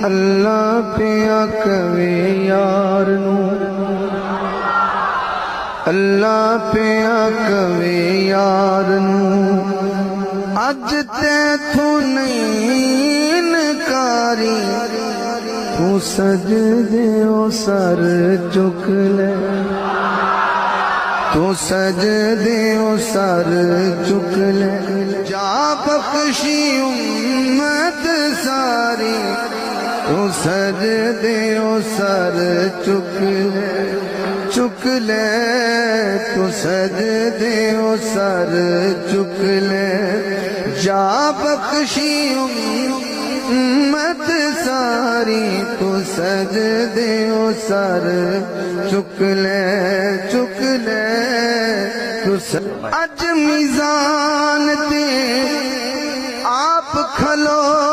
اللہ پیا کہے یار نو، اللہ پیا کہے یار نو، اج تے تو نہیں انکاری، تو سجدے او سر چک لے، تو سجدے او سر چک لے، جا بخشی امت ساری، تو سجدے او سر چک لے، چک لے، تو سجدے او سر چک لے، جا بخشی امت ساری، تو سجدے او سر چک لے، چک لے، تو اج میزان تے آپ کھلو